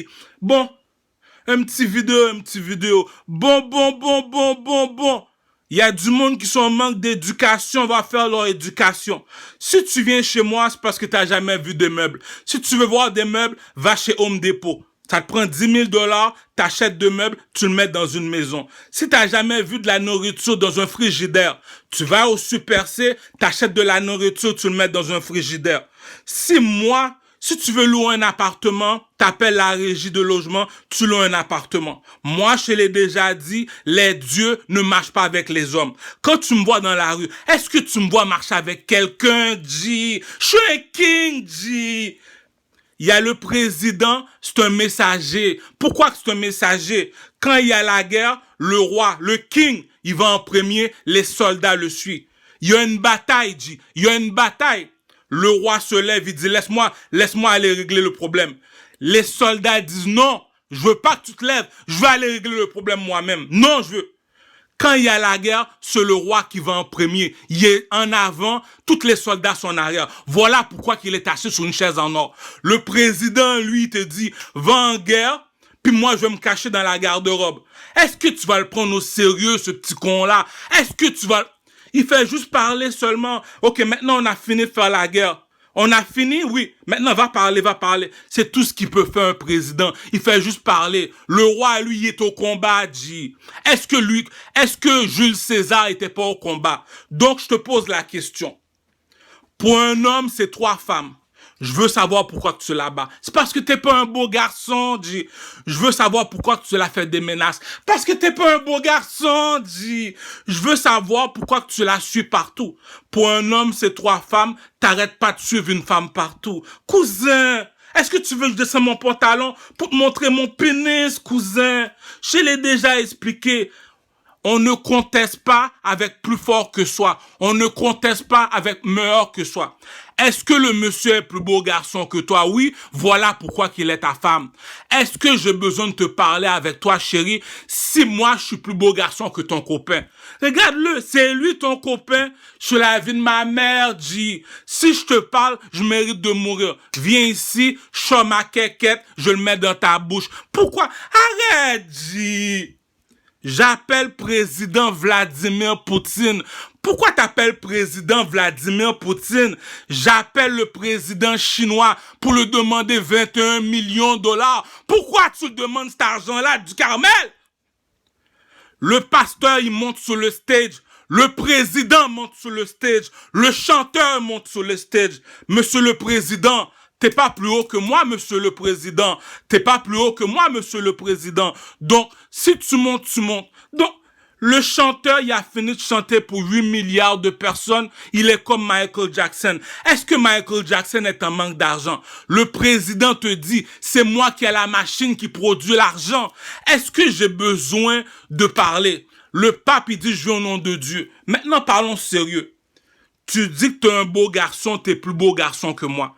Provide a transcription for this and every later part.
G. Bon, un petit vidéo. Bon. Il y a du monde qui sont en manque d'éducation, va faire leur éducation. Si tu viens chez moi, c'est parce que tu n'as jamais vu des meubles. Si tu veux voir des meubles, va chez Home Depot. Ça te prend 10 000 $, t'achètes deux meubles, tu le mets dans une maison. Si t'as jamais vu de la nourriture dans un frigidaire, tu vas au Super C, t'achètes de la nourriture, tu le mets dans un frigidaire. Si tu veux louer un appartement, t'appelles la régie de logement, tu loues un appartement. Moi, je te l'ai déjà dit, les dieux ne marchent pas avec les hommes. Quand tu me vois dans la rue, est-ce que tu me vois marcher avec quelqu'un, G? Je suis un king, G. Il y a le président, c'est un messager. Pourquoi c'est un messager? Quand il y a la guerre, le roi, le king, il va en premier, les soldats le suivent. Il y a une bataille, G. Il y a une bataille. Le roi se lève, il dit, laisse-moi aller régler le problème. Les soldats disent, non, je veux pas que tu te lèves, je veux aller régler le problème moi-même. Non, je veux. Quand il y a la guerre, c'est le roi qui va en premier. Il est en avant, tous les soldats sont en arrière. Voilà pourquoi il est assis sur une chaise en or. Le président, lui, te dit, va en guerre, puis moi, je vais me cacher dans la garde-robe. Est-ce que tu vas le prendre au sérieux, ce petit con-là? Est-ce que tu vas... Il fait juste parler seulement. Ok, maintenant on a fini de faire la guerre. On a fini, oui. Maintenant, va parler. C'est tout ce qu'il peut faire un président. Il fait juste parler. Le roi, lui, il est au combat, G. Est-ce que Jules César était pas au combat? Donc, je te pose la question. Pour un homme, c'est 3 femmes. Je veux savoir pourquoi tu la bats. C'est parce que t'es pas un beau garçon, G. Je veux savoir pourquoi tu l'as fait des menaces. Parce que t'es pas un beau garçon, G. Je veux savoir pourquoi tu la suis partout. Pour un homme, c'est 3 femmes. T'arrêtes pas de suivre une femme partout. Cousin, est-ce que tu veux que je descende mon pantalon pour te montrer mon pénis, cousin? Je l'ai déjà expliqué. On ne conteste pas avec plus fort que soi. On ne conteste pas avec meilleur que soi. Est-ce que le monsieur est plus beau garçon que toi? Oui, voilà pourquoi qu'il est ta femme. Est-ce que j'ai besoin de te parler avec toi, chérie, si moi je suis plus beau garçon que ton copain? Regarde-le, c'est lui ton copain. Sur la vie de ma mère, G. Si je te parle, je mérite de mourir. Viens ici, je ma quéquette, je le mets dans ta bouche. Pourquoi? Arrête, G. J'appelle président Vladimir Poutine. Pourquoi t'appelles président Vladimir Poutine? J'appelle le président chinois pour lui demander 21 millions de $. Pourquoi tu demandes cet argent-là du Carmel? Le pasteur, il monte sur le stage. Le président monte sur le stage. Le chanteur monte sur le stage. Monsieur le président, t'es pas plus haut que moi, monsieur le président. T'es pas plus haut que moi, monsieur le président. Donc, si tu montes, tu montes. Donc, le chanteur, il a fini de chanter pour 8 milliards de personnes. Il est comme Michael Jackson. Est-ce que Michael Jackson est en manque d'argent? Le président te dit, c'est moi qui ai la machine qui produit l'argent. Est-ce que j'ai besoin de parler? Le pape, il dit, je viens au nom de Dieu. Maintenant, parlons sérieux. Tu dis que t'es un beau garçon, t'es plus beau garçon que moi.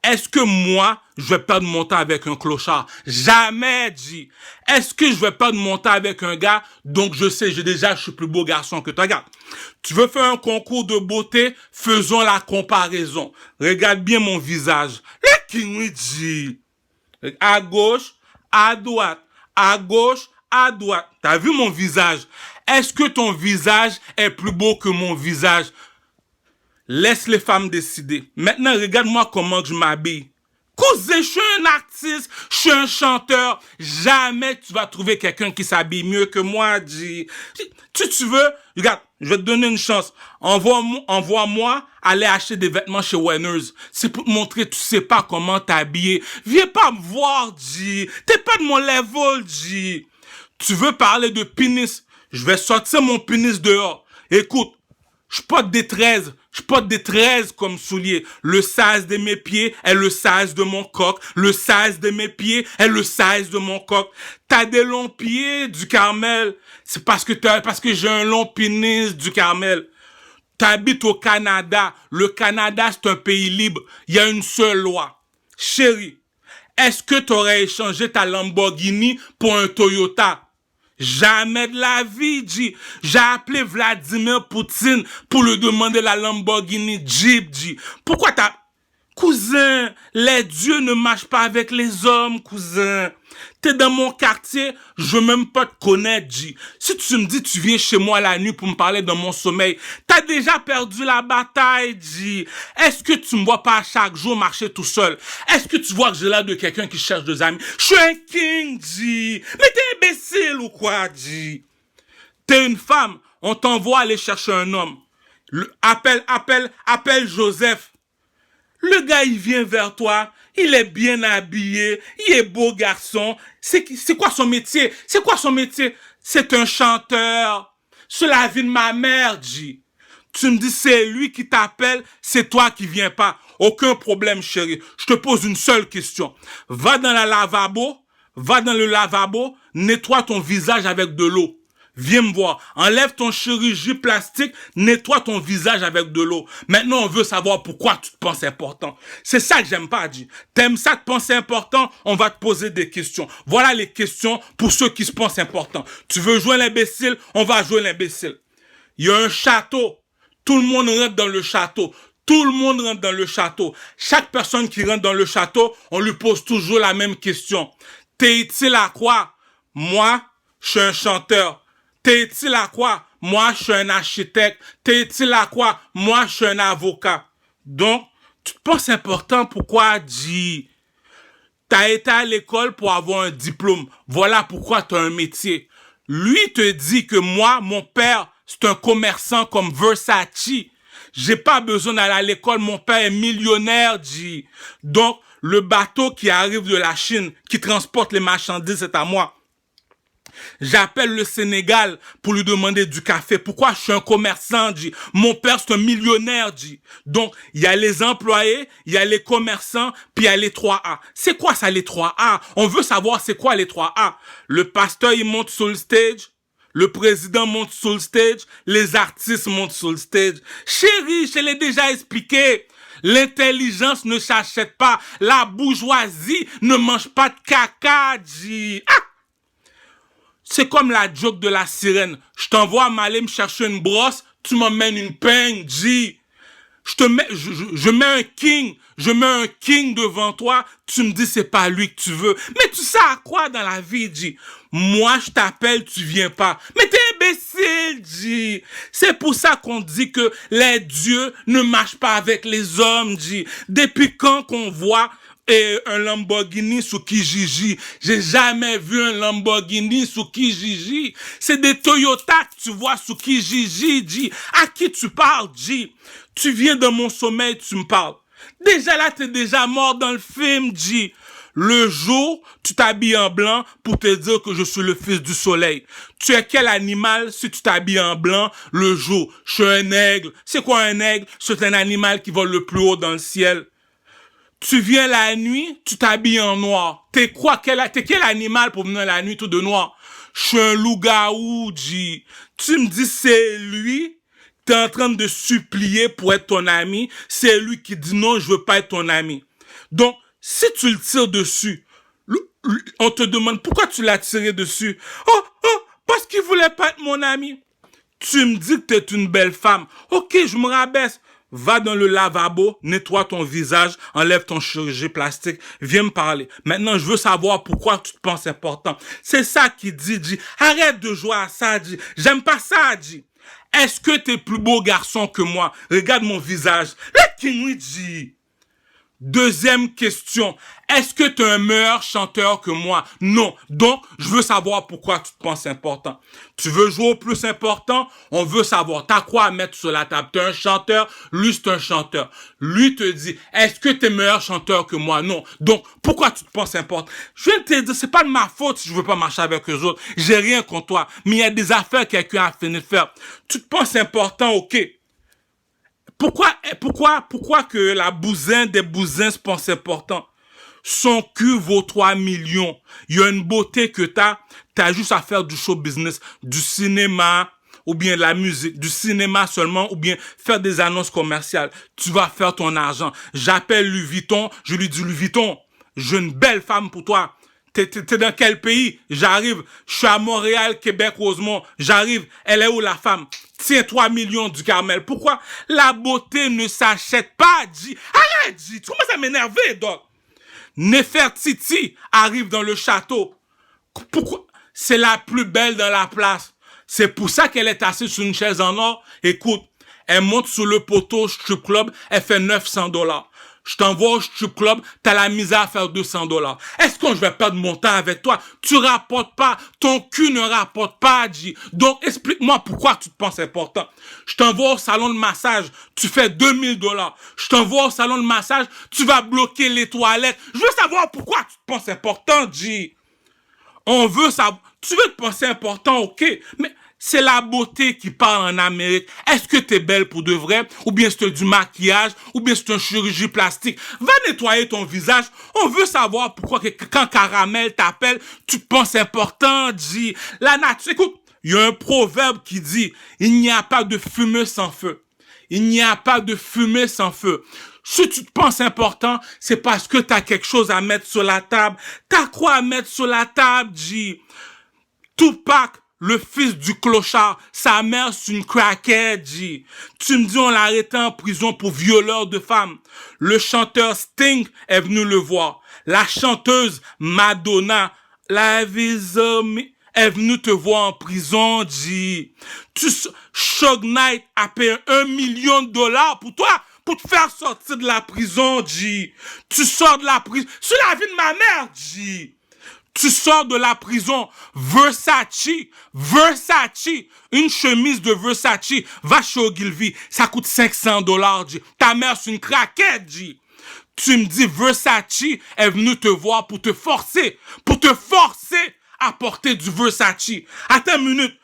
Est-ce que moi, je vais perdre mon temps avec un clochard? Jamais, dit. Est-ce que je vais perdre mon temps avec un gars, donc je sais, je suis plus beau garçon que toi? Regarde, tu veux faire un concours de beauté? Faisons la comparaison. Regarde bien mon visage. Le king, dit. À gauche, à droite. À gauche, à droite. T'as vu mon visage? Est-ce que ton visage est plus beau que mon visage? Laisse les femmes décider. Maintenant, regarde-moi comment je m'habille. Cousin, je suis un artiste, je suis un chanteur. Jamais tu vas trouver quelqu'un qui s'habille mieux que moi, G. Tu veux? Regarde, je vais te donner une chance. Envoie-moi aller acheter des vêtements chez Winners. C'est pour te montrer, tu sais pas comment t'habiller. Viens pas me voir, G. T'es pas de mon level, G. Tu veux parler de pénis? Je vais sortir mon pénis dehors. Écoute, je porte des 13. Je porte des 13 comme souliers. Le size de mes pieds est le size de mon coq. Le size de mes pieds est le size de mon coq. T'as des longs pieds du Carmel. C'est parce que j'ai un long pénis du Carmel. T'habites au Canada. Le Canada, c'est un pays libre. Il y a une seule loi. Chérie, est-ce que t'aurais échangé ta Lamborghini pour un Toyota? Jamais de la vie, G. J'ai appelé Vladimir Poutine pour lui demander la Lamborghini Jeep, G. Pourquoi Cousin, les dieux ne marchent pas avec les hommes, cousin. T'es dans mon quartier, je veux même pas te connaître, G. Si tu me dis tu viens chez moi la nuit pour me parler dans mon sommeil, t'as déjà perdu la bataille, G. Est-ce que tu me vois pas chaque jour marcher tout seul? Est-ce que tu vois que j'ai l'air de quelqu'un qui cherche des amis? Je suis un king, G. Mais t'es imbécile ou quoi, G? T'es une femme, on t'envoie aller chercher un homme. Appelle Joseph. Le gars, il vient vers toi, il est bien habillé, il est beau garçon. C'est quoi son métier? C'est quoi son métier? C'est un chanteur. C'est la vie de ma mère, G. Tu me dis, c'est lui qui t'appelle, c'est toi qui viens pas. Aucun problème, chérie. Je te pose une seule question. Va dans le lavabo, nettoie ton visage avec de l'eau. Viens me voir, enlève ton chirurgie plastique, nettoie ton visage avec de l'eau. Maintenant, on veut savoir pourquoi tu te penses important. C'est ça que j'aime pas, G. T'aimes ça te penser important? On va te poser des questions. Voilà les questions pour ceux qui se pensent importants. Tu veux jouer l'imbécile? On va jouer l'imbécile. Il y a un château. Tout le monde rentre dans le château. Tout le monde rentre dans le château. Chaque personne qui rentre dans le château, on lui pose toujours la même question. T'es utile à quoi? Moi, je suis un chanteur. T'es utile à quoi? Moi, je suis un architecte. T'es utile à quoi? Moi, je suis un avocat. Donc, tu te penses important, pourquoi, G? T'as été à l'école pour avoir un diplôme. Voilà pourquoi t'as un métier. Lui te dit que moi, mon père, c'est un commerçant comme Versace. J'ai pas besoin d'aller à l'école, mon père est millionnaire, G. Donc, le bateau qui arrive de la Chine, qui transporte les marchandises, c'est à moi. J'appelle le Sénégal pour lui demander du café. Pourquoi? Je suis un commerçant, G. Mon père, c'est un millionnaire, G. Donc, il y a les employés, il y a les commerçants, puis il y a les 3A. C'est quoi ça, les 3A? On veut savoir c'est quoi les 3A. Le pasteur, il monte sur le stage. Le président monte sur le stage. Les artistes montent sur le stage. Chérie, je l'ai déjà expliqué. L'intelligence ne s'achète pas. La bourgeoisie ne mange pas de caca, G. Ah! C'est comme la joke de la sirène. Je t'envoie m'aller me chercher une brosse, tu m'emmènes une peigne, G. Je mets un king devant toi, tu me dis c'est pas lui que tu veux. Mais tu sais à quoi dans la vie, G? Moi, je t'appelle, tu viens pas. Mais t'es imbécile, G. C'est pour ça qu'on dit que les dieux ne marchent pas avec les hommes, G. Depuis quand qu'on voit un Lamborghini sous Kijiji? J'ai jamais vu un Lamborghini sous Kijiji. C'est des Toyota que tu vois sous Kijiji, G. À qui tu parles, G? Tu viens de mon sommeil, tu me parles. Déjà là, t'es déjà mort dans le film, G. Le jour, tu t'habilles en blanc pour te dire que je suis le fils du soleil. Tu es quel animal si tu t'habilles en blanc le jour? Je suis un aigle. C'est quoi un aigle? C'est un animal qui vole le plus haut dans le ciel. Tu viens la nuit, tu t'habilles en noir. T'es quoi? T'es quel animal pour venir la nuit tout de noir? Je suis un loup-garou, G. Tu me dis c'est lui? T'es en train de supplier pour être ton ami. C'est lui qui dit non, je veux pas être ton ami. Donc, si tu le tires dessus, on te demande pourquoi tu l'as tiré dessus. Oh, parce qu'il voulait pas être mon ami. Tu me dis que t'es une belle femme. Ok, je me rabaisse. Va dans le lavabo, nettoie ton visage, enlève ton chirurgie plastique, viens me parler. Maintenant, je veux savoir pourquoi tu te penses important. C'est ça qui dit, G. Arrête de jouer à ça, G. J'aime pas ça, G. Est-ce que t'es plus beau garçon que moi? Regarde mon visage. Le King, G. Deuxième question. Est-ce que tu es un meilleur chanteur que moi? Non. Donc, je veux savoir pourquoi tu te penses important. Tu veux jouer au plus important? On veut savoir. T'as quoi à mettre sur la table? T'es un chanteur? Lui, c'est un chanteur. Lui te dit, est-ce que tu es meilleur chanteur que moi? Non. Donc, pourquoi tu te penses important? Je viens de te dire, c'est pas de ma faute si je veux pas marcher avec eux autres. J'ai rien contre toi. Mais il y a des affaires que quelqu'un a fini de faire. Tu te penses important, ok. Pourquoi que la bousin des bousins se pense important? Son cul vaut 3 millions. Il y a une beauté que t'as juste à faire du show business, du cinéma, ou bien de la musique, du cinéma seulement, ou bien faire des annonces commerciales. Tu vas faire ton argent. J'appelle Louis Vuitton, je lui dis Louis Vuitton, j'ai une belle femme pour toi. T'es dans quel pays? J'arrive. Je suis à Montréal, Québec, Rosemont. J'arrive. Elle est où la femme? Tiens, 3 millions du Carmel. Pourquoi? La beauté ne s'achète pas, G. Arrête, G. Tu commences à m'énerver, Doc. Nefertiti arrive dans le château. Pourquoi? C'est la plus belle dans la place. C'est pour ça qu'elle est assise sur une chaise en or. Écoute, elle monte sur le poteau strip club, elle fait $900. Je t'envoie au strip club, t'as la misère à faire $200. Est-ce que je vais perdre mon temps avec toi? Tu rapportes pas, ton cul ne rapporte pas, G. Donc, explique-moi pourquoi tu te penses important. Je t'envoie au salon de massage, tu fais $2000. Je t'envoie au salon de massage, tu vas bloquer les toilettes. Je veux savoir pourquoi tu te penses important, G. On veut savoir, tu veux te penser important, ok, mais c'est la beauté qui parle en Amérique. Est-ce que t'es belle pour de vrai? Ou bien c'est du maquillage? Ou bien c'est une chirurgie plastique? Va nettoyer ton visage. On veut savoir pourquoi quand Caramel t'appelle, tu te penses important, G. La nature, écoute, il y a un proverbe qui dit, il n'y a pas de fumée sans feu. Il n'y a pas de fumée sans feu. Si tu te penses important, c'est parce que t'as quelque chose à mettre sur la table. T'as quoi à mettre sur la table, G? Tupac, le fils du clochard, sa mère c'est une crackhead, G. Tu me dis on l'a arrêté en prison pour violeur de femmes. Le chanteur Sting est venu le voir. La chanteuse Madonna, la est venue te voir en prison, G. Suge Knight a payé $1 million pour toi, pour te faire sortir de la prison, G. Tu sors de la prison. C'est la vie de ma mère, G. Tu sors de la prison, Versace, une chemise de Versace, va chez Ogilvy, ça coûte $500, G. Ta mère, c'est une craquette, G. Tu me dis, Versace est venu te voir pour te forcer à porter du Versace. Attends une minute,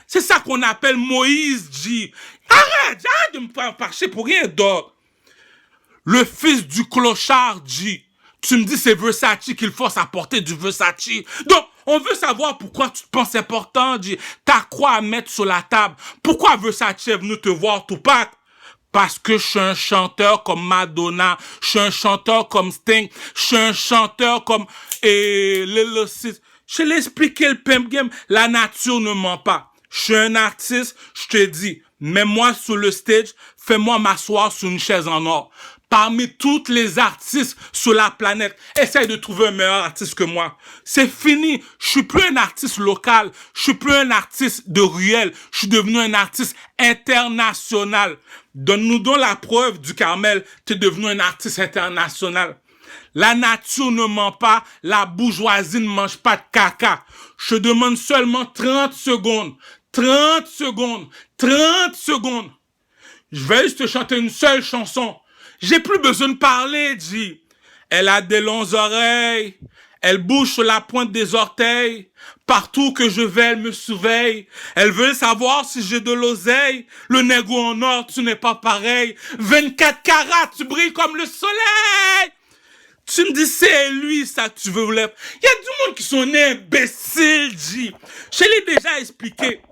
c'est ça qu'on appelle Moïse, G. Arrête de me faire parcher pour rien, dog. Le fils du clochard, G. Tu me dis c'est Versace qu'il force à porter du Versace. Donc, on veut savoir pourquoi tu te penses important, G. T'as quoi à mettre sur la table? Pourquoi Versace est venu te voir, Tupac? Parce que je suis un chanteur comme Madonna, je suis un chanteur comme Sting, je suis un chanteur comme Lil Sis. Je l'ai expliqué le pimp game, la nature ne ment pas. Je suis un artiste, je te dis, mets-moi sur le stage, fais-moi m'asseoir sur une chaise en or. Parmi tous les artistes sur la planète, essaye de trouver un meilleur artiste que moi. C'est fini. Je suis plus un artiste local. Je suis plus un artiste de ruelle. Je suis devenu un artiste international. Donne-nous donc la preuve du Carmel. Tu es devenu un artiste international. La nature ne ment pas. La bourgeoisie ne mange pas de caca. Je demande seulement 30 secondes. 30 secondes. 30 secondes. Je vais juste te chanter une seule chanson. J'ai plus besoin de parler, G. Elle a des longues oreilles. Elle bouge sur la pointe des orteils. Partout que je vais, elle me surveille. Elle veut savoir si j'ai de l'oseille. Le négo en or, tu n'es pas pareil. 24 carats, tu brilles comme le soleil. Tu me dis, c'est lui, ça que tu veux voler. Il y a du monde qui sont imbéciles, G. Je l'ai déjà expliqué.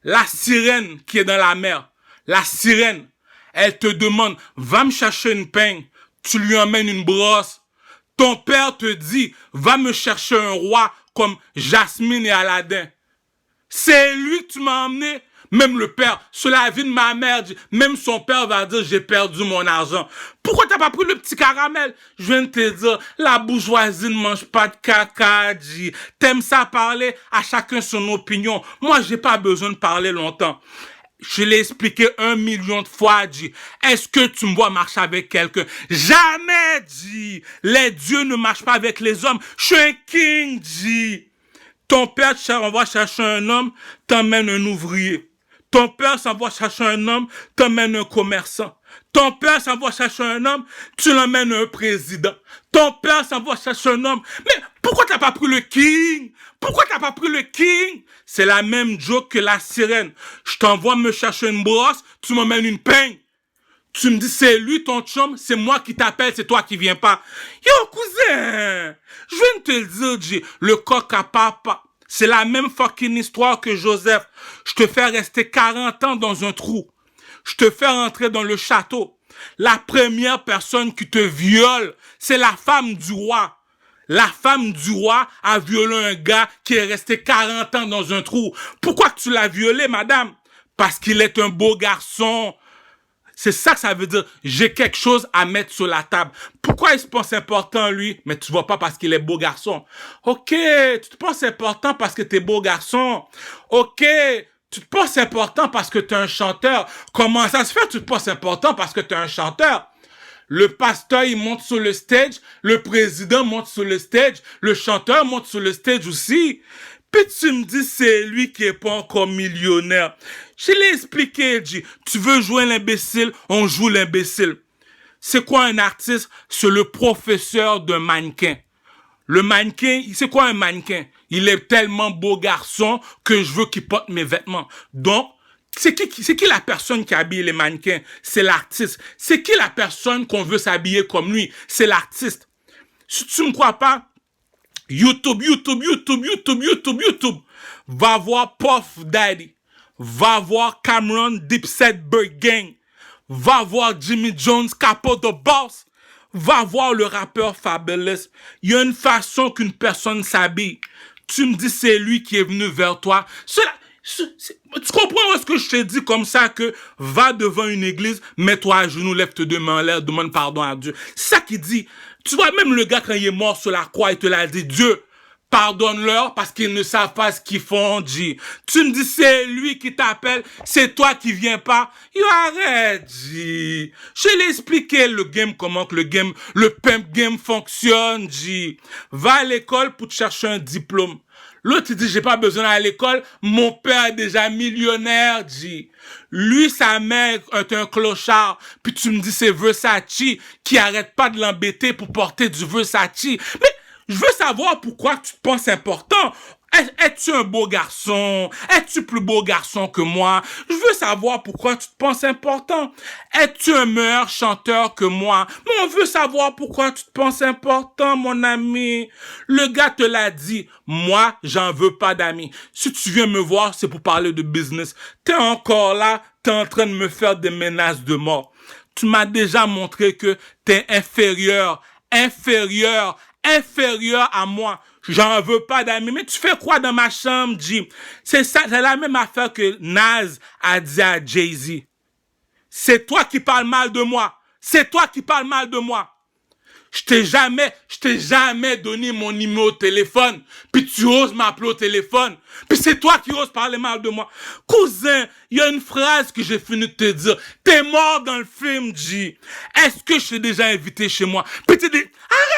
La sirène qui est dans la mer. La sirène. Elle te demande, va me chercher une peigne. Tu lui emmènes une brosse. Ton père te dit, va me chercher un roi comme Jasmine et Aladdin. C'est lui que tu m'as emmené. Même le père, sur la vie de ma mère, même son père va dire, j'ai perdu mon argent. Pourquoi t'as pas pris le petit caramel? Je viens de te dire, la bourgeoisie ne mange pas de caca, G. T'aimes ça parler? À chacun son opinion. Moi, j'ai pas besoin de parler longtemps. Je l'ai expliqué 1 million de fois, G. Est-ce que tu me vois marcher avec quelqu'un? Jamais, G. Les dieux ne marchent pas avec les hommes. Je suis un king, G. Ton père s'envoie chercher un homme, t'emmène un ouvrier. Ton père s'envoie chercher un homme, t'emmène un commerçant. Ton père s'envoie chercher un homme, tu l'emmènes un président. Ton père s'envoie chercher un homme. Mais pourquoi t'as pas pris le king? Pourquoi t'as pas pris le king? C'est la même joke que la sirène. Je t'envoie me chercher une brosse, tu m'emmènes une peigne. Tu me dis, c'est lui ton chum, c'est moi qui t'appelle, c'est toi qui viens pas. Yo, cousin, je viens de te le dire, G, le coq à papa. C'est la même fucking histoire que Joseph. Je te fais rester 40 ans dans un trou. Je te fais rentrer dans le château. La première personne qui te viole, c'est la femme du roi. La femme du roi a violé un gars qui est resté 40 ans dans un trou. Pourquoi tu l'as violé, madame? Parce qu'il est un beau garçon. C'est ça que ça veut dire. J'ai quelque chose à mettre sur la table. Pourquoi il se pense important, lui? Mais tu vois pas parce qu'il est beau garçon. Ok, tu te penses important parce que t'es beau garçon. Ok, tu te penses important parce que t'es un chanteur. Comment ça se fait que tu te penses important parce que t'es un chanteur? Le pasteur, il monte sur le stage, le président monte sur le stage, le chanteur monte sur le stage aussi. Puis tu me dis, c'est lui qui est pas encore millionnaire. Je l'ai expliqué, dit, tu veux jouer l'imbécile, on joue l'imbécile. C'est quoi un artiste? C'est le professeur d'un mannequin. Le mannequin, c'est quoi un mannequin? Il est tellement beau garçon que je veux qu'il porte mes vêtements. Donc, c'est qui la personne qui habille les mannequins? C'est l'artiste. C'est qui la personne qu'on veut s'habiller comme lui? C'est l'artiste. Si tu me crois pas, YouTube. Va voir Puff Daddy. Va voir Cameron Dipset Bird Gang. Va voir Jimmy Jones, Capo the Boss. Va voir le rappeur Fabulous. Il y a une façon qu'une personne s'habille. Tu me dis c'est lui qui est venu vers toi. Tu comprends ce que je t'ai dit comme ça que va devant une église, mets-toi à genoux, lève tes deux mains en l'air, demande pardon à Dieu. C'est ça qu'il dit. Tu vois, même le gars quand il est mort sur la croix, il te l'a dit, Dieu, pardonne-leur parce qu'ils ne savent pas ce qu'ils font, dit. Tu me dis, c'est lui qui t'appelle, c'est toi qui viens pas. Yo, arrête, dit. Je l'ai expliqué le game, comment que le pimp game fonctionne, dit. Va à l'école pour te chercher un diplôme. L'autre, il dit, j'ai pas besoin d'aller à l'école, mon père est déjà millionnaire, dit. Lui, sa mère est un clochard, puis tu me dis, c'est Versace qui arrête pas de l'embêter pour porter du Versace. Mais, je veux savoir pourquoi tu te penses important. Es-tu un beau garçon? Es-tu plus beau garçon que moi? Je veux savoir pourquoi tu te penses important. Es-tu un meilleur chanteur que moi? Mais on veut savoir pourquoi tu te penses important, mon ami. Le gars te l'a dit. Moi, j'en veux pas d'amis. Si tu viens me voir, c'est pour parler de business. T'es encore là, t'es en train de me faire des menaces de mort. Tu m'as déjà montré que t'es inférieur à moi. J'en veux pas d'amis. Mais tu fais quoi dans ma chambre, Jim? C'est ça, c'est la même affaire que Nas a dit à Jay-Z. C'est toi qui parles mal de moi. C'est toi qui parles mal de moi. Je t'ai jamais donné mon numéro de téléphone. Puis tu oses m'appeler au téléphone. Puis c'est toi qui oses parler mal de moi. Cousin, il y a une phrase que j'ai fini de te dire. T'es mort dans le film, G. Est-ce que je t'ai déjà invité chez moi? Puis tu dis,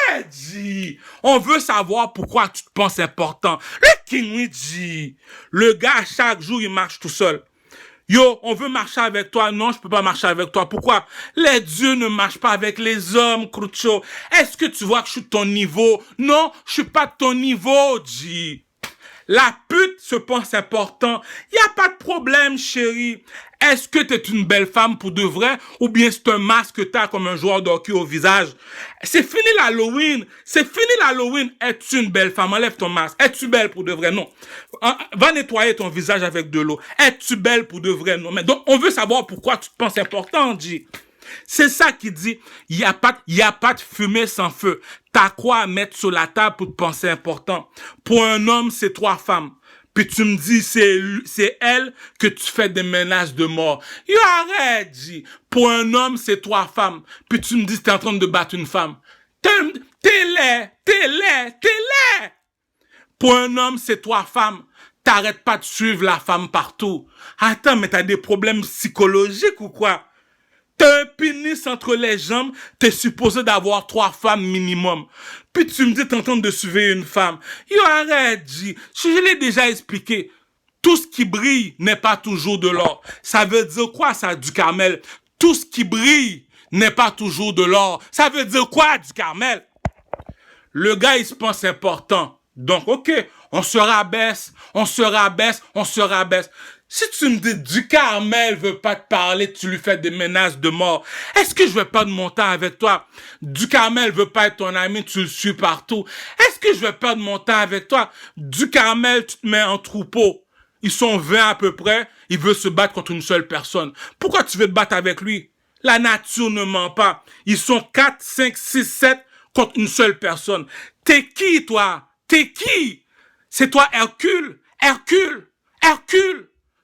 arrête, G. On veut savoir pourquoi tu te penses important. Le King, G. Le gars, chaque jour, il marche tout seul. Yo, on veut marcher avec toi. Non, je peux pas marcher avec toi. Pourquoi? Les dieux ne marchent pas avec les hommes, Crucho. Est-ce que tu vois que je suis de ton niveau? Non, je suis pas de ton niveau, G. La pute se pense important. Y a pas de problème, chérie. Est-ce que t'es une belle femme pour de vrai ou bien c'est un masque que t'as comme un joueur de hockey au visage? C'est fini l'Halloween. C'est fini l'Halloween. Es-tu une belle femme? Enlève ton masque. Es-tu belle pour de vrai? Non. Va nettoyer ton visage avec de l'eau. Es-tu belle pour de vrai? Non. Mais donc, on veut savoir pourquoi tu te penses important, G. C'est ça qui dit, il y a pas de fumée sans feu. T'as quoi à mettre sur la table pour te penser important? Pour un homme, c'est 3 femmes. Puis tu me dis, c'est elle que tu fais des menaces de mort. Yo, arrête, G. Pour un homme, c'est 3 femmes. Puis tu me dis, t'es en train de battre une femme. T'es laid. Pour un homme, c'est 3 femmes. T'arrêtes pas de suivre la femme partout. Attends, mais t'as des problèmes psychologiques ou quoi? T'as un pénis entre les jambes, t'es supposé d'avoir 3 femmes minimum. Puis tu me dis t'es en train de suivre une femme. Yo, arrête, G. Je l'ai déjà expliqué. Tout ce qui brille n'est pas toujours de l'or. Ça veut dire quoi, ça, du Carmel? Tout ce qui brille n'est pas toujours de l'or. Ça veut dire quoi, du Carmel? Le gars, il se pense important. Donc, ok, on se rabaisse. Si tu me dis du Carmel veut pas te parler, tu lui fais des menaces de mort. Est-ce que je vais perdre mon temps avec toi? Du Carmel veut pas être ton ami, tu le suis partout. Est-ce que je vais perdre mon temps avec toi? Du Carmel, tu te mets en troupeau. Ils sont 20 à peu près, il veut se battre contre une seule personne. Pourquoi tu veux te battre avec lui? La nature ne ment pas. Ils sont 4, 5, 6, 7 contre une seule personne. T'es qui, toi? T'es qui? C'est toi, Hercule? Hercule!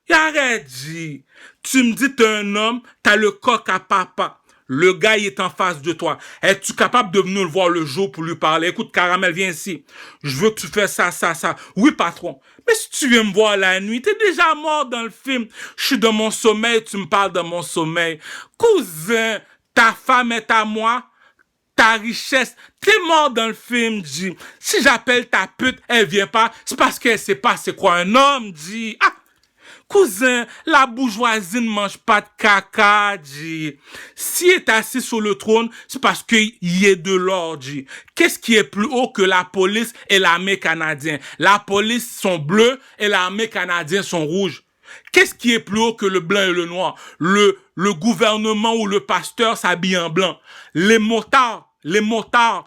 Et arrête, G. Tu me dis t'es un homme, t'as le coq à papa. Le gars, il est en face de toi. Es-tu capable de venir le voir le jour pour lui parler? Écoute, Caramel, viens ici. Je veux que tu fasses ça. Oui, patron. Mais si tu viens me voir la nuit, t'es déjà mort dans le film. Je suis dans mon sommeil, tu me parles dans mon sommeil. Cousin, ta femme est à moi. Ta richesse, t'es mort dans le film, G. Si j'appelle ta pute, elle vient pas, c'est parce qu'elle sait pas c'est quoi un homme, G. Ah! Cousin, la bourgeoisie ne mange pas de caca, G. Si elle est assis sur le trône, c'est parce qu'il y a de l'or, G. Qu'est-ce qui est plus haut que la police et l'armée canadienne? La police sont bleus et l'armée canadienne sont rouges. Qu'est-ce qui est plus haut que le blanc et le noir? Le gouvernement ou le pasteur s'habille en blanc. Les motards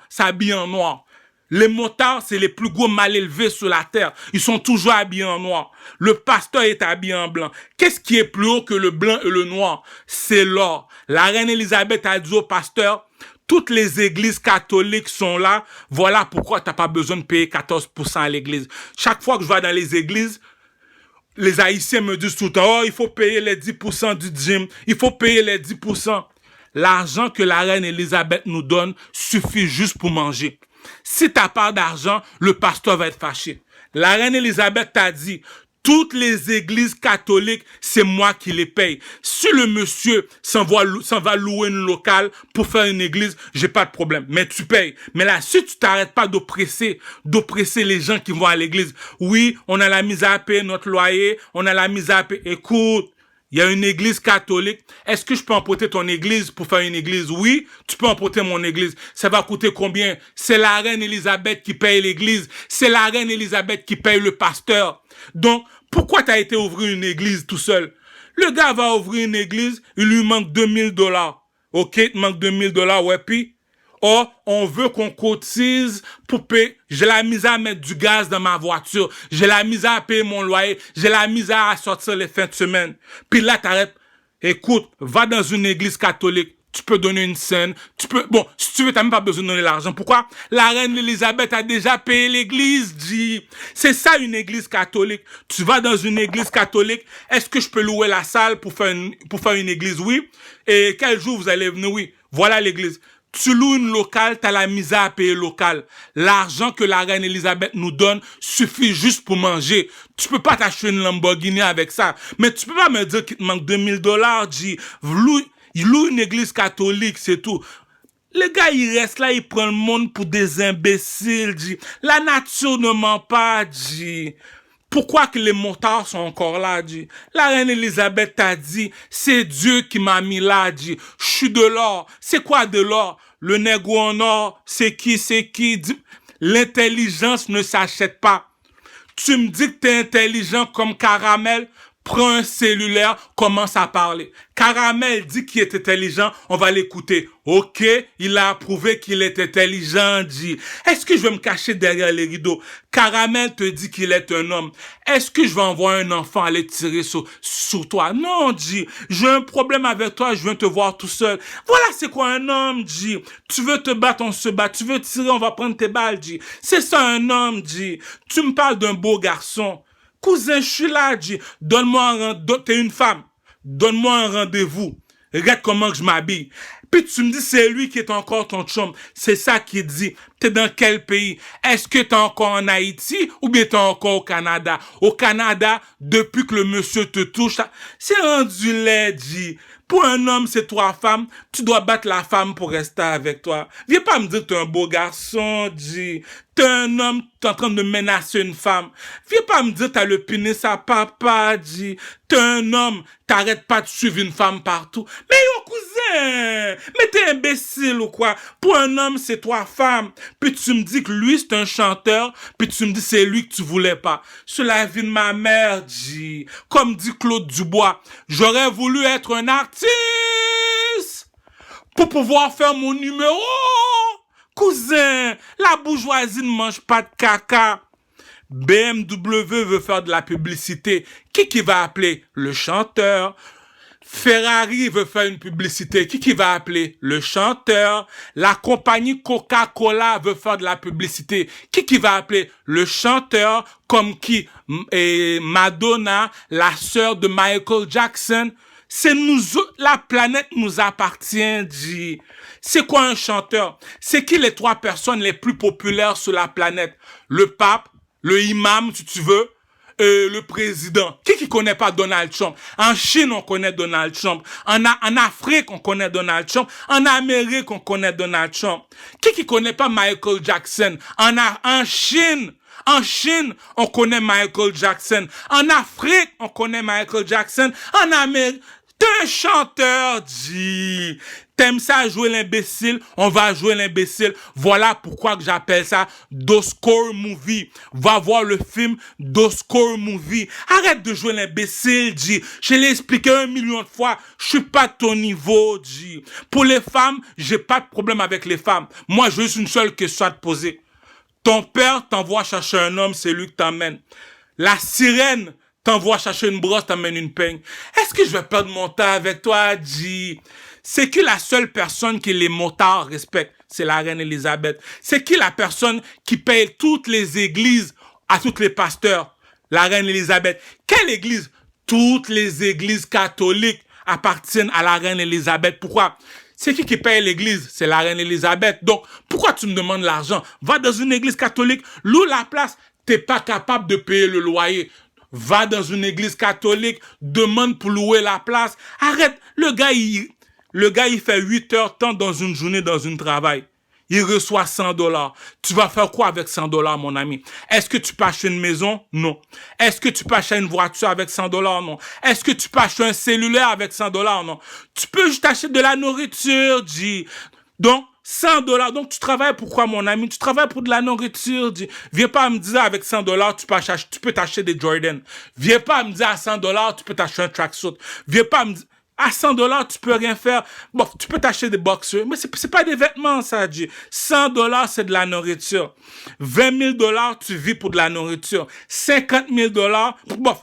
s'habillent en noir. Les motards, c'est les plus gros mal élevés sur la terre. Ils sont toujours habillés en noir. Le pasteur est habillé en blanc. Qu'est-ce qui est plus haut que le blanc et le noir? C'est l'or. La reine Élisabeth a dit au pasteur, toutes les églises catholiques sont là. Voilà pourquoi t'as pas besoin de payer 14% à l'église. Chaque fois que je vais dans les églises, les Haïtiens me disent tout le temps, oh, il faut payer les 10% du gym. Il faut payer les 10%. L'argent que la reine Élisabeth nous donne suffit juste pour manger. Si t'as pas d'argent, le pasteur va être fâché. La reine Élisabeth t'a dit, toutes les églises catholiques, c'est moi qui les paye. Si le monsieur s'en va louer une locale pour faire une église, j'ai pas de problème. Mais tu payes. Mais là, si tu t'arrêtes pas d'oppresser les gens qui vont à l'église. Oui, on a la misère à payer notre loyer, on a la misère à payer. Écoute, il y a une église catholique. Est-ce que je peux emprunter ton église pour faire une église? Oui, tu peux emprunter mon église. Ça va coûter combien? C'est la reine Élisabeth qui paye l'église. C'est la reine Élisabeth qui paye le pasteur. Donc, pourquoi t'as été ouvrir une église tout seul? Le gars va ouvrir une église, il lui manque $2000. OK, il te manque $2000, ouais, puis... Oh, on veut qu'on cotise pour payer. J'ai la misère à mettre du gaz dans ma voiture. J'ai la misère à payer mon loyer. J'ai la misère à sortir les fins de semaine. Puis là, t'arrêtes. Écoute, va dans une église catholique. Tu peux donner une scène. Bon, si tu veux, t'as même pas besoin de donner l'argent. Pourquoi? La reine Élisabeth a déjà payé l'église, G. C'est ça, une église catholique. Tu vas dans une église catholique. Est-ce que je peux louer la salle pour faire une église? Oui. Et quel jour vous allez venir? Oui. Voilà l'église. Tu loues une locale, t'as la misère à payer local. L'argent que la reine Élisabeth nous donne suffit juste pour manger. Tu peux pas t'acheter une Lamborghini avec ça. Mais tu peux pas me dire qu'il te manque $2000, G. Il loue une église catholique, c'est tout. Les gars, ils restent là, ils prennent le monde pour des imbéciles, G. La nature ne ment pas, G. Pourquoi que les motards sont encore là, G? La reine Élisabeth t'a dit, c'est Dieu qui m'a mis là, G. Je suis de l'or. C'est quoi de l'or? Le nègre en or, c'est qui? L'intelligence ne s'achète pas. Tu me dis que t'es intelligent comme Caramel? Prends un cellulaire, commence à parler. Caramel dit qu'il est intelligent, on va l'écouter. OK, il a prouvé qu'il est intelligent, dit. Est-ce que je vais me cacher derrière les rideaux? Caramel te dit qu'il est un homme. Est-ce que je vais envoyer un enfant aller tirer sur toi? Non, dit. J'ai un problème avec toi, je viens te voir tout seul. Voilà, c'est quoi un homme, dit. Tu veux te battre, on se bat. Tu veux tirer, on va prendre tes balles, dit. C'est ça un homme, dit. Tu me parles d'un beau garçon. Cousin, je suis là, G. Donne-moi un rendez-vous. T'es une femme. Donne-moi un rendez-vous. Regarde comment je m'habille. Puis tu me dis, c'est lui qui est encore ton chum. C'est ça qu'il dit. T'es dans quel pays? Est-ce que t'es encore en Haïti ou bien t'es encore au Canada? Au Canada, depuis que le monsieur te touche, c'est rendu laid, G. Pour un homme, c'est 3 femmes. Tu dois battre la femme pour rester avec toi. Viens pas me dire que t'es un beau garçon, G. T'es un homme, t'es en train de menacer une femme. Viens pas me dire que t'as le pénis à papa, G. T'es un homme, t'arrêtes pas de suivre une femme partout. Mais yo, cousin, mais t'es imbécile ou quoi? Pour un homme, c'est 3 femmes. Puis tu me dis que lui, c'est un chanteur. Puis tu me dis que c'est lui que tu voulais pas. Sur la vie de ma mère, G. Comme dit Claude Dubois, j'aurais voulu être un artiste pour pouvoir faire mon numéro. Cousin, la bourgeoisie ne mange pas de caca. BMW veut faire de la publicité. Qui va appeler? Le chanteur. Ferrari veut faire une publicité. Qui va appeler? Le chanteur. La compagnie Coca-Cola veut faire de la publicité. Qui va appeler? Le chanteur. Comme qui? Et Madonna, la sœur de Michael Jackson. C'est nous, la planète nous appartient, dit. C'est quoi un chanteur? C'est qui les 3 personnes les plus populaires sur la planète? Le pape, le imam, si tu veux, le président. Qui connaît pas Donald Trump? En Chine, on connaît Donald Trump. En Afrique, on connaît Donald Trump. En Amérique, on connaît Donald Trump. Qui connaît pas Michael Jackson? En Chine, on connaît Michael Jackson. En Afrique, on connaît Michael Jackson. En Amérique, t'es un chanteur, dit. T'aimes ça jouer l'imbécile? On va jouer l'imbécile. Voilà pourquoi que j'appelle ça Doscore Movie. Va voir le film Doscore Movie. Arrête de jouer l'imbécile, dit. Je l'ai expliqué 1 million de fois. Je suis pas de ton niveau, dit. Pour les femmes, j'ai pas de problème avec les femmes. Moi, j'ai juste une seule question à te poser. Ton père t'envoie chercher un homme, c'est lui qui t'emmène. La sirène t'envoie chercher une brosse, t'amène une peigne. Est-ce que je vais perdre mon temps avec toi, G? C'est qui la seule personne que les motards respectent? C'est la reine Elisabeth. C'est qui la personne qui paye toutes les églises à tous les pasteurs? La reine Elisabeth. Quelle église? Toutes les églises catholiques appartiennent à la reine Elisabeth. Pourquoi? C'est qui paye l'église? C'est la reine Elisabeth. Donc, pourquoi tu me demandes l'argent? Va dans une église catholique, loue la place. T'es pas capable de payer le loyer. Va dans une église catholique, demande pour louer la place. Arrête, le gars, il fait 8 heures temps dans une journée, dans un travail. Il reçoit $100. Tu vas faire quoi avec $100, mon ami? Est-ce que tu peux acheter une maison? Non. Est-ce que tu peux acheter une voiture avec $100? Non. Est-ce que tu peux acheter un cellulaire avec $100? Non. Tu peux juste acheter de la nourriture, dis. Donc, $100. Donc, tu travailles pour quoi, mon ami? Tu travailles pour de la nourriture. Dis. Viens pas me dire avec $100, tu peux t'acheter des Jordan. Viens pas me dire à $100, tu peux t'acheter un tracksuit. Viens pas me dire, à $100, tu peux rien faire. Bon, tu peux t'acheter des boxers, mais c'est pas des vêtements, ça, dit. $100, c'est de la nourriture. 20 000 $, tu vis pour de la nourriture. 50 000 $, bon,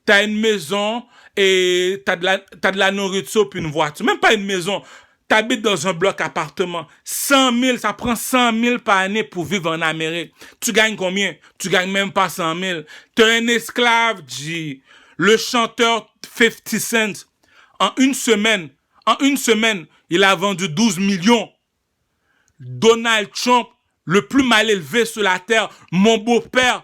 t'as une maison et t'as de la nourriture puis une voiture. Même pas une maison. T'habites dans un bloc appartement. 100 000, ça prend 100 000 par année pour vivre en Amérique. Tu gagnes combien? Tu gagnes même pas 100 000. T'es un esclave, G. Le chanteur 50 Cent, en une semaine, il a vendu 12 millions. Donald Trump, le plus mal élevé sur la terre, mon beau-père,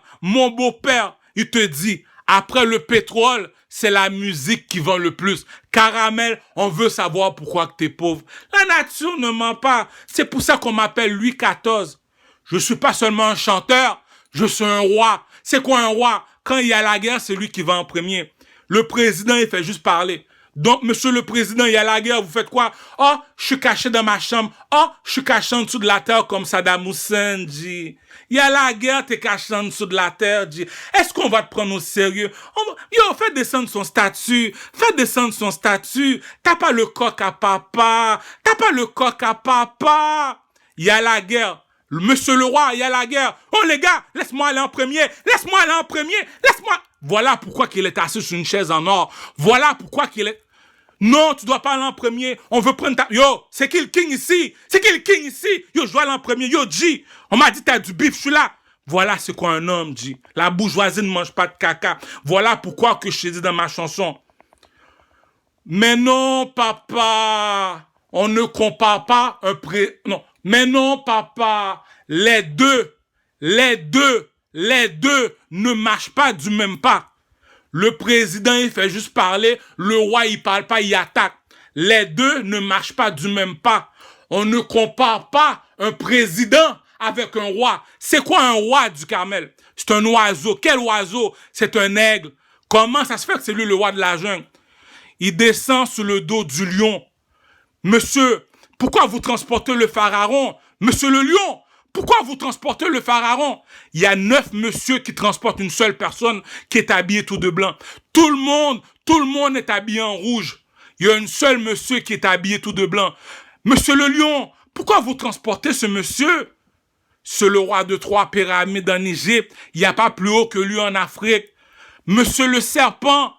il te dit, après le pétrole, c'est la musique qui vend le plus. Caramel, on veut savoir pourquoi que t'es pauvre. La nature ne ment pas. C'est pour ça qu'on m'appelle Louis XIV. Je suis pas seulement un chanteur, je suis un roi. C'est quoi un roi? Quand il y a la guerre, c'est lui qui va en premier. Le président, il fait juste parler. Donc, monsieur le président, il y a la guerre, vous faites quoi? Oh, je suis caché dans ma chambre. Oh, je suis caché en dessous de la terre comme Saddam Hussein, dit. Il y a la guerre, t'es caché en dessous de la terre, dit. Est-ce qu'on va te prendre au sérieux? Yo, fais descendre son statut. T'as pas le coq à papa. Il y a la guerre. Monsieur le roi, il y a la guerre. Oh, les gars, laisse-moi aller en premier. Voilà pourquoi qu'il est assis sur une chaise en or. Voilà pourquoi qu'il est... Non, tu dois pas aller en premier. On veut prendre ta... Yo, c'est qui le king ici? Yo, je dois aller en premier. Yo, G, on m'a dit t'as du bif, je suis là. Voilà c'est quoi un homme, G. La bourgeoisie ne mange pas de caca. Voilà pourquoi que je t'ai dit dans ma chanson. Mais non, papa. On ne compare pas un Non. Mais non, papa. Les deux ne marchent pas du même pas. Le président, il fait juste parler. Le roi, il parle pas, il attaque. Les deux ne marchent pas du même pas. On ne compare pas un président avec un roi. C'est quoi un roi du Carmel? C'est un oiseau. Quel oiseau? C'est un aigle. Comment ça se fait que c'est lui le roi de la jungle? Il descend sur le dos du lion. Monsieur, pourquoi vous transportez le pharaon? Monsieur le lion, pourquoi vous transportez le pharaon? Il y a 9 monsieur qui transportent une seule personne qui est habillée tout de blanc. Tout le monde est habillé en rouge. Il y a une seule monsieur qui est habillé tout de blanc. Monsieur le lion, pourquoi vous transportez ce monsieur? C'est le roi de 3 pyramides en Égypte. Il n'y a pas plus haut que lui en Afrique. Monsieur le serpent,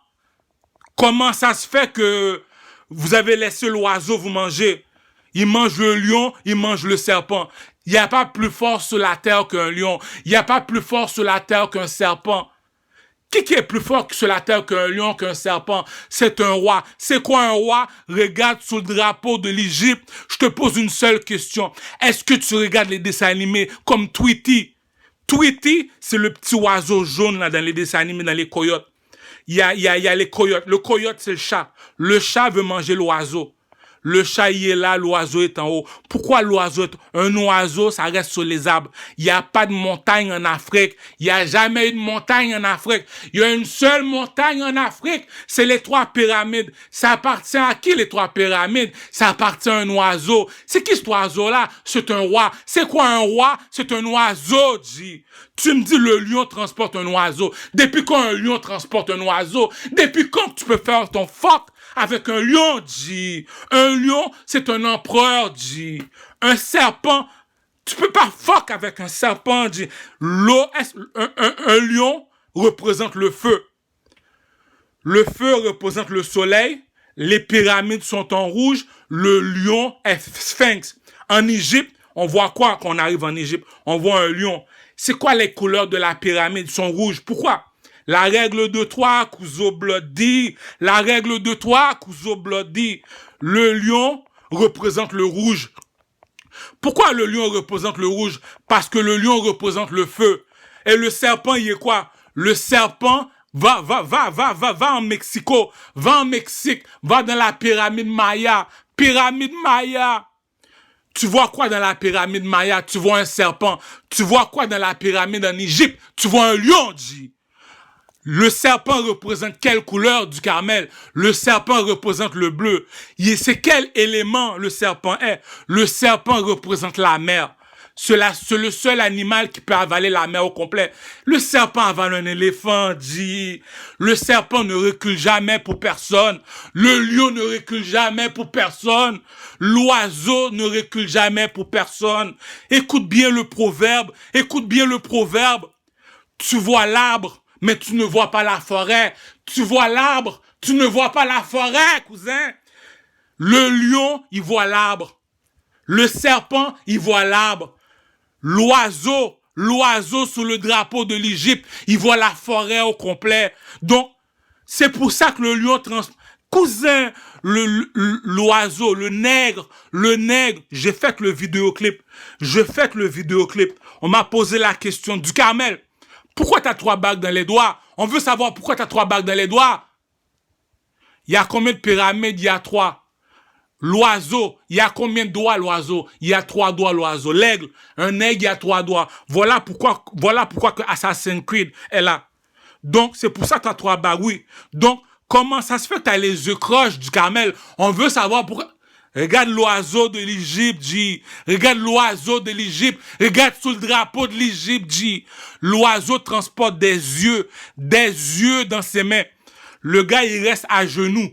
Comment ça se fait que vous avez laissé l'oiseau vous manger? Il mange le lion, il mange le serpent. Il n'y a pas plus fort sur la terre qu'un lion. Il n'y a pas plus fort sur la terre qu'un serpent. Qui est plus fort sur la terre qu'un lion, qu'un serpent? C'est un roi. C'est quoi un roi? Regarde sous le drapeau de l'Égypte. Je te pose une seule question. Est-ce que tu regardes les dessins animés comme Tweety? Tweety, c'est le petit oiseau jaune là, dans les dessins animés, dans les coyotes. Il y a les coyotes. Le coyote, c'est le chat. Le chat veut manger l'oiseau. Le chat, il est là, l'oiseau est en haut. Pourquoi l'oiseau un oiseau, ça reste sur les arbres. Il n'y a pas de montagne en Afrique. Il n'y a jamais eu de montagne en Afrique. Il y a une seule montagne en Afrique. C'est les 3 pyramides. Ça appartient à qui, les 3 pyramides? Ça appartient à un oiseau. C'est qui cet oiseau-là? C'est un roi. C'est quoi un roi? C'est un oiseau, G. Tu me dis le lion transporte un oiseau. Depuis quand un lion transporte un oiseau? Depuis quand tu peux faire ton fuck avec un lion, G? Un lion, c'est un empereur, G. Un serpent, tu peux pas fuck avec un serpent, G. Un lion représente le feu. Le feu représente le soleil. Les pyramides sont en rouge. Le lion est sphinx. En Égypte, on voit quoi quand on arrive en Égypte? On voit un lion. C'est quoi les couleurs de la pyramide? Ils sont rouges. Pourquoi? La règle de 3, Kuzo Bloody. La règle de 3, Kuzo Bloody. Le lion représente le rouge. Pourquoi le lion représente le rouge? Parce que le lion représente le feu. Et le serpent, il est quoi? Le serpent va en Mexico. Va en Mexique. Va dans la pyramide Maya. Pyramide Maya. Tu vois quoi dans la pyramide Maya? Tu vois un serpent. Tu vois quoi dans la pyramide en Égypte? Tu vois un lion, G. Le serpent représente quelle couleur du Carmel? Le serpent représente le bleu. C'est quel élément le serpent est? Le serpent représente la mer. C'est le seul animal qui peut avaler la mer au complet. Le serpent avale un éléphant, G. Le serpent ne recule jamais pour personne. Le lion ne recule jamais pour personne. L'oiseau ne recule jamais pour personne. Écoute bien le proverbe. Écoute bien le proverbe. Tu vois l'arbre, mais tu ne vois pas la forêt. Tu vois l'arbre, tu ne vois pas la forêt, cousin. Le lion, il voit l'arbre. Le serpent, il voit l'arbre. L'oiseau sous le drapeau de l'Égypte, il voit la forêt au complet. Donc, c'est pour ça que le lion cousin, l'oiseau, le nègre, j'ai fait le vidéoclip. On m'a posé la question du Carmel. Pourquoi t'as 3 bagues dans les doigts? On veut savoir pourquoi t'as 3 bagues dans les doigts. Il y a combien de pyramides? Il y a 3. L'oiseau, il y a combien de doigts l'oiseau? Il y a 3 doigts l'oiseau. L'aigle, un aigle, il y a 3 doigts. Voilà pourquoi que Assassin's Creed est là. Donc, c'est pour ça que tu as 3 bagues, oui. Donc, comment ça se fait que tu as les yeux croches du Carmel? On veut savoir pourquoi. Regarde l'oiseau de l'Égypte, G. Regarde l'oiseau de l'Égypte. Regarde sous le drapeau de l'Égypte, G. L'oiseau transporte des yeux dans ses mains. Le gars, il reste à genoux.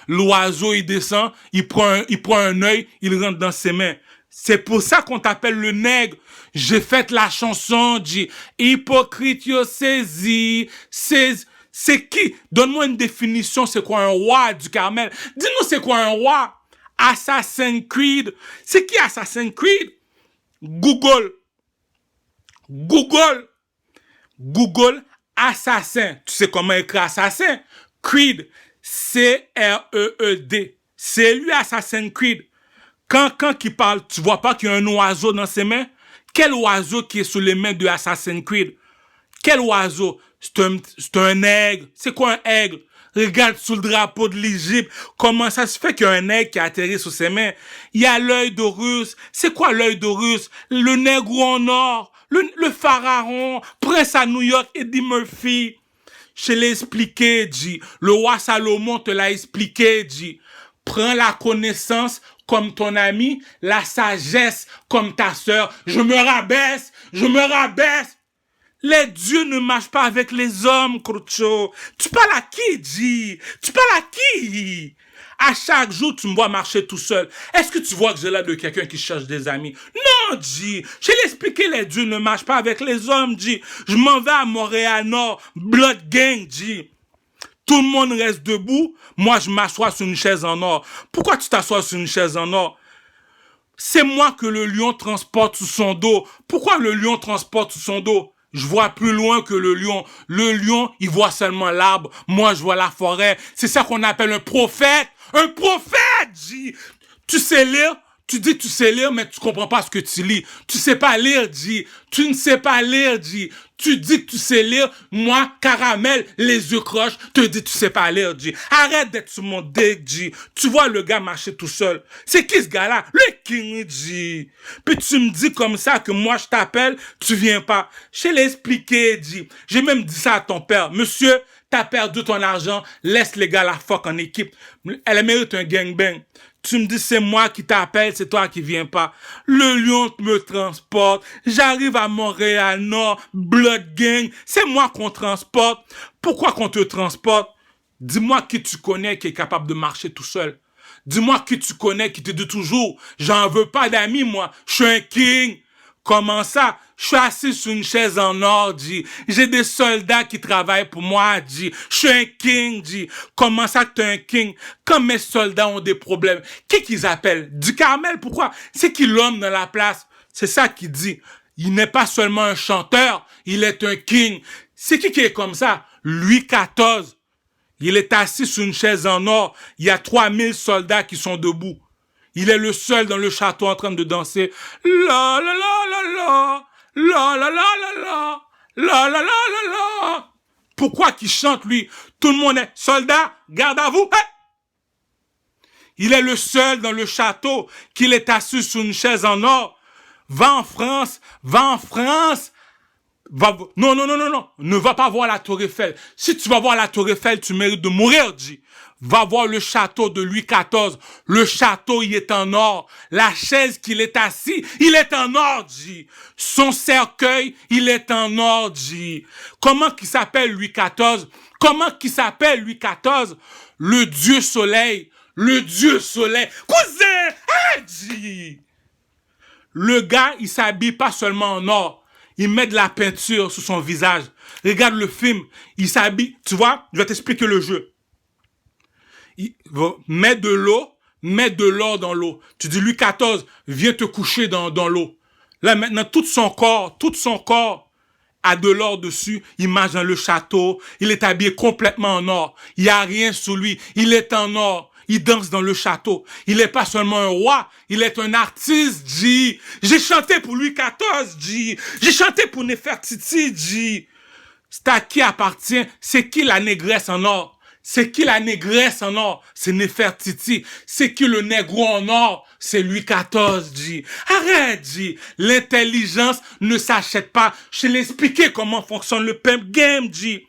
L'oiseau, il descend, il prend un œil, il rentre dans ses mains. C'est pour ça qu'on t'appelle le nègre. J'ai fait la chanson, dit, hypocrite, yo saisi, c'est qui? Donne-moi une définition, c'est quoi un roi du Carmel? Dis-nous c'est quoi un roi? Assassin's Creed. C'est qui Assassin's Creed? Google, assassin. Tu sais comment écrire assassin? Creed, C-R-E-E-D. C'est lui, Assassin's Creed. Quand il parle, tu vois pas qu'il y a un oiseau dans ses mains? Quel oiseau qui est sous les mains de Assassin's Creed? Quel oiseau? C'est un aigle. C'est quoi un aigle? Regarde sous le drapeau de l'Égypte. Comment ça se fait qu'il y a un aigle qui a atterri sous ses mains? Il y a l'œil d'Horus. C'est quoi l'œil d'Horus? Le nègre en or. Le pharaon. Prince à New York, Eddie Murphy. Je l'ai expliqué, G. Le roi Salomon te l'a expliqué, G. Prends la connaissance comme ton ami, la sagesse comme ta sœur. Je me rabaisse. Les dieux ne marchent pas avec les hommes, Crucho. Tu parles à qui, G? Tu parles à qui? À chaque jour, tu me vois marcher tout seul. Est-ce que tu vois que j'ai l'air de quelqu'un qui cherche des amis? Non, G. Je l'ai expliqué, les dieux ne marchent pas avec les hommes, G. Je m'en vais à Montréal-Nord. Blood Gang, G. Tout le monde reste debout. Moi, je m'assois sur une chaise en or. Pourquoi tu t'assois sur une chaise en or? C'est moi que le lion transporte sous son dos. Pourquoi le lion transporte sous son dos? Je vois plus loin que le lion. Le lion, il voit seulement l'arbre. Moi, je vois la forêt. C'est ça qu'on appelle un prophète. Un prophète, G. Tu sais lire? Tu dis que tu sais lire, mais tu comprends pas ce que tu lis. Tu sais pas lire, G. Tu ne sais pas lire, G. Tu dis que tu sais lire. Moi, caramel, les yeux croches, te dis que tu sais pas lire, G. Arrête d'être sur mon dick, G. Tu vois le gars marcher tout seul. C'est qui ce gars-là? Le King, G. Puis tu me dis comme ça que moi je t'appelle, tu viens pas. Je l'ai expliqué, G. J'ai même dit ça à ton père. Monsieur, t'as perdu ton argent, laisse les gars la fuck en équipe. Elle mérite un gangbang. Tu me dis c'est moi qui t'appelle, c'est toi qui viens pas. Le lion me transporte. J'arrive à Montréal-Nord, Blood Gang. C'est moi qu'on transporte. Pourquoi qu'on te transporte? Dis-moi qui tu connais qui est capable de marcher tout seul. Dis-moi qui tu connais qui te dit toujours, j'en veux pas d'amis moi, je suis un king. Comment ça? Je suis assis sur une chaise en or, G. J'ai des soldats qui travaillent pour moi, G. Je suis un king, G. Comment ça que t'es un king? Quand mes soldats ont des problèmes, qui qu'ils appellent? Du Carmel, pourquoi? C'est qui l'homme dans la place? C'est ça qu'il dit. Il n'est pas seulement un chanteur, il est un king. C'est qui est comme ça? Louis XIV. Il est assis sur une chaise en or. Il y a 3000 soldats qui sont debout. Il est le seul dans le château en train de danser. La la la la la, la la la la la, la la la la la. Pourquoi qu'il chante lui? Tout le monde est soldat, garde à vous. Hey! Il est le seul dans le château qu'il est assis sur une chaise en or. Va en France, va en France. Non, non, non, non, non. Ne va pas voir la Tour Eiffel. Si tu vas voir la Tour Eiffel, tu mérites de mourir, G. Va voir le château de Louis XIV. Le château, il est en or. La chaise qu'il est assis, il est en or, G. Son cercueil, il est en or, G. Comment qu'il s'appelle Louis XIV? Comment qu'il s'appelle Louis XIV? Le Dieu Soleil. Le Dieu Soleil. Cousin! Hey, G. Le gars, il s'habille pas seulement en or. Il met de la peinture sur son visage. Regarde le film. Il s'habille. Tu vois, je vais t'expliquer le jeu. Il va mettre de l'eau, mettre de l'or dans l'eau. Tu dis, Louis XIV, viens te coucher dans l'eau. Là, maintenant, tout son corps a de l'or dessus. Il marche dans le château. Il est habillé complètement en or. Il n'y a rien sous lui. Il est en or. Il danse dans le château. Il n'est pas seulement un roi, il est un artiste, G. J'ai chanté pour Louis XIV, G. J'ai chanté pour Nefertiti, G. C'est à qui appartient? C'est qui la négresse en or? C'est qui la négresse en or? C'est Nefertiti. C'est qui le négro en or? C'est Louis XIV, G. Arrête, G. L'intelligence ne s'achète pas. Je t'ai expliqué comment fonctionne le pimp game, G.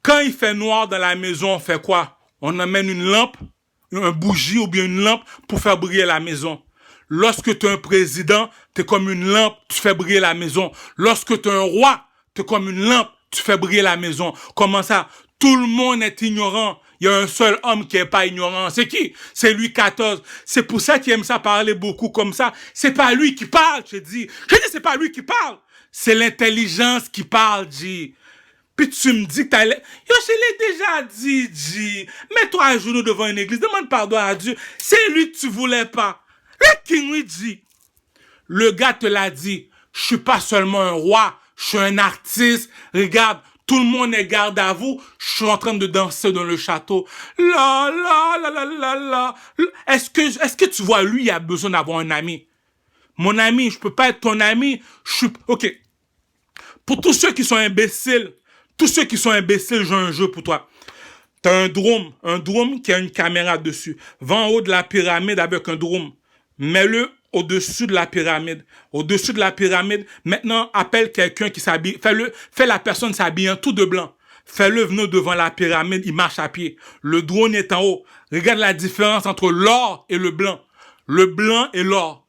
Quand il fait noir dans la maison, on fait quoi? On amène une lampe, un bougie ou bien une lampe pour faire briller la maison. Lorsque tu es un président, tu es comme une lampe, tu fais briller la maison. Lorsque tu es un roi, tu es comme une lampe, tu fais briller la maison. Comment ça? Tout le monde est ignorant. Il y a un seul homme qui est pas ignorant. C'est qui? C'est Louis XIV. C'est pour ça qu'il aime ça parler beaucoup comme ça. C'est pas lui qui parle, je dis. Je dis c'est pas lui qui parle. C'est l'intelligence qui parle, G. Puis tu me dis que t'allais... Yo, je l'ai déjà dit, G. Mets-toi à genoux devant une église. Demande pardon à Dieu. C'est lui que tu voulais pas. Le King, lui, dit. Le gars te l'a dit. Je suis pas seulement un roi. Je suis un artiste. Regarde, tout le monde est garde à vous. Je suis en train de danser dans le château. La, la, la, la, la, la. Est-ce que tu vois, lui, il a besoin d'avoir un ami? Mon ami, je peux pas être ton ami. Je suis... OK. Pour tous ceux qui sont imbéciles, j'ai un jeu pour toi. T'as un drone qui a une caméra dessus. Va en haut de la pyramide avec un drone. Mets-le au-dessus de la pyramide. Au-dessus de la pyramide, maintenant, appelle quelqu'un qui s'habille. Fais la personne s'habiller en tout de blanc. Fais-le venir devant la pyramide, il marche à pied. Le drone est en haut. Regarde la différence entre l'or et le blanc. Le blanc et l'or.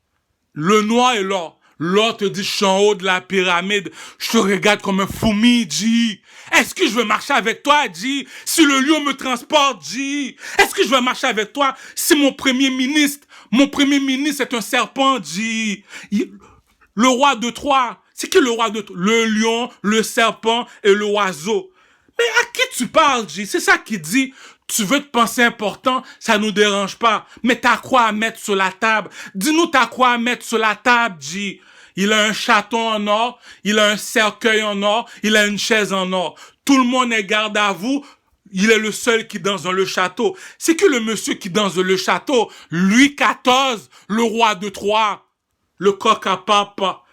Le noir et l'or. L'autre te dit, je suis en haut de la pyramide, je te regarde comme un fourmi, G. Est-ce que je veux marcher avec toi, G? Si le lion me transporte, G. Est-ce que je veux marcher avec toi? Si mon premier ministre est un serpent, G. Le roi de Troie, c'est qui le roi de Troie? Le lion, le serpent et le oiseau. Mais à qui tu parles, G? C'est ça qui dit. Tu veux te penser important, ça nous dérange pas. Mais t'as quoi à mettre sur la table? Dis-nous t'as quoi à mettre sur la table, G. Il a un château en or, il a un cercueil en or, il a une chaise en or. Tout le monde est garde à vous. Il est le seul qui danse dans le château. C'est que le monsieur qui danse dans le château, Louis XIV, le roi de Troyes, le coq à papa.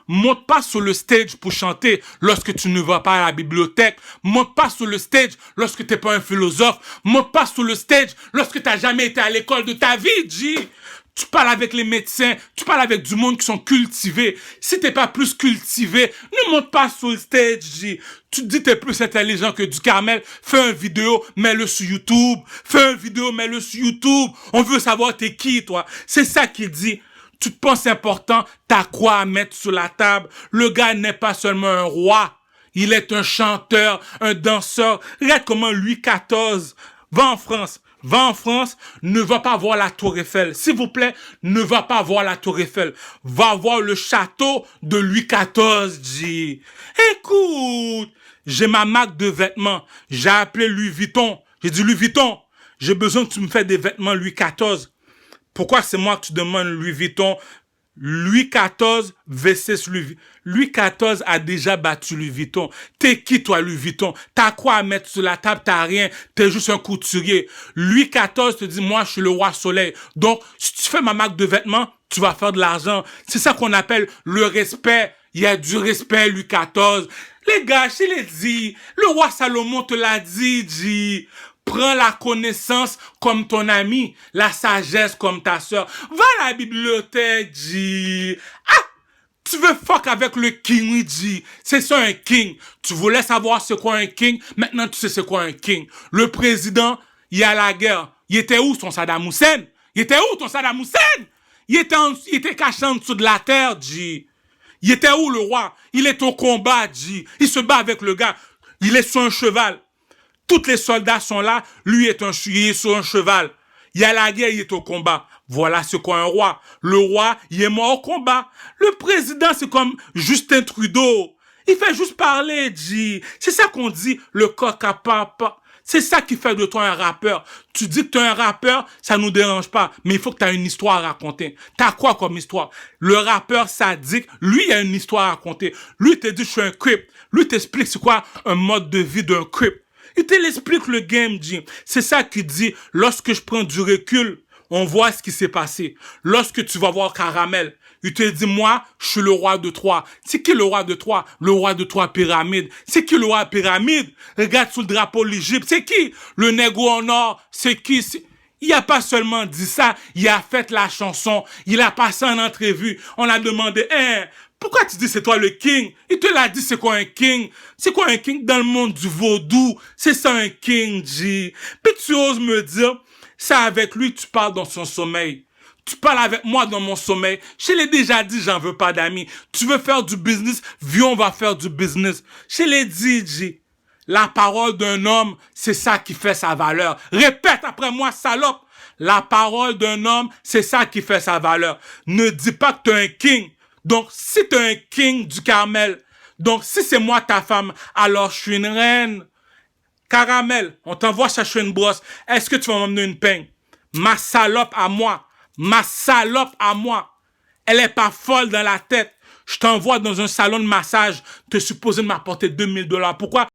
Monte pas sur le stage pour chanter lorsque tu ne vas pas à la bibliothèque. Monte pas sur le stage lorsque t'es pas un philosophe. Monte pas sur le stage lorsque t'as jamais été à l'école de ta vie, G. Tu parles avec les médecins, tu parles avec du monde qui sont cultivés. Si t'es pas plus cultivé, ne monte pas sur le stage, G. Tu te dis t'es plus intelligent que du Carmel. Fais une vidéo, mets-le sur YouTube. Fais une vidéo, mets-le sur YouTube. On veut savoir t'es qui, toi. C'est ça qu'il dit. Tu te penses important, t'as quoi à mettre sur la table. Le gars n'est pas seulement un roi, il est un chanteur, un danseur. Regarde comment Louis XIV va en France, ne va pas voir la Tour Eiffel. S'il vous plaît, ne va pas voir la Tour Eiffel. Va voir le château de Louis XIV, G. Écoute, j'ai ma marque de vêtements. J'ai appelé Louis Vuitton. J'ai dit, Louis Vuitton, j'ai besoin que tu me fasses des vêtements Louis XIV. Pourquoi c'est moi que tu demandes Louis Vuitton? Louis XIV versus Louis XIV a déjà battu Louis Vuitton. T'es qui, toi, Louis Vuitton? T'as quoi à mettre sur la table? T'as rien. T'es juste un couturier. Louis XIV te dit, moi, je suis le roi soleil. Donc, si tu fais ma marque de vêtements, tu vas faire de l'argent. C'est ça qu'on appelle le respect. Il y a du respect, Louis XIV. Les gars, je l'ai dit. Le roi Salomon te l'a dit, G. Prends la connaissance comme ton ami, la sagesse comme ta sœur. Va à la bibliothèque, G. Ah! Tu veux fuck avec le king, G. C'est ça un king. Tu voulais savoir c'est quoi un king, maintenant tu sais c'est quoi un king. Le président, il y a la guerre. Il était où son Saddam Hussein? Il était où ton Saddam Hussein? Il était caché en dessous de la terre, G. Il était où le roi? Il est au combat, G. Il se bat avec le gars. Il est sur un cheval. Tous les soldats sont là, lui il est sur un cheval. Il y a la guerre, il est au combat. Voilà ce qu'est un roi. Le roi, il est mort au combat. Le président, c'est comme Justin Trudeau. Il fait juste parler, G. C'est ça qu'on dit, le coq à papa. C'est ça qui fait de toi un rappeur. Tu dis que tu es un rappeur, ça nous dérange pas. Mais il faut que tu aies une histoire à raconter. T'as quoi comme histoire? Le rappeur sadique, lui, il a une histoire à raconter. Lui, il te dit, je suis un crip. Lui, il t'explique c'est quoi un mode de vie d'un crip. Il te l'explique le game, G. C'est ça qu'il dit, lorsque je prends du recul, on voit ce qui s'est passé. Lorsque tu vas voir Caramel, il te dit, moi, je suis le roi de Troyes. C'est qui le roi de Troyes? Le roi de Troyes pyramide. C'est qui le roi pyramide? Regarde sous le drapeau de l'Égypte. C'est qui? Le négro en or. C'est qui? Il a pas seulement dit ça, il a fait la chanson. Il a passé en entrevue. On a demandé, hein, pourquoi tu dis c'est toi le king? Il te l'a dit c'est quoi un king? C'est quoi un king dans le monde du vaudou? C'est ça un king, G. Puis tu oses me dire, c'est avec lui tu parles dans son sommeil. Tu parles avec moi dans mon sommeil. Je l'ai déjà dit, j'en veux pas d'amis. Tu veux faire du business? Viens, on va faire du business. Je l'ai dit, G. La parole d'un homme, c'est ça qui fait sa valeur. Répète après moi, salope. La parole d'un homme, c'est ça qui fait sa valeur. Ne dis pas que t'es un king. Donc, si t'es un king du Carmel, donc si c'est moi ta femme, alors je suis une reine. Caramel, on t'envoie chercher une brosse. Est-ce que tu vas m'emmener une peigne? Ma salope à moi. Ma salope à moi. Elle est pas folle dans la tête. Je t'envoie dans un salon de massage. Tu es supposé m'apporter $2000. Pourquoi?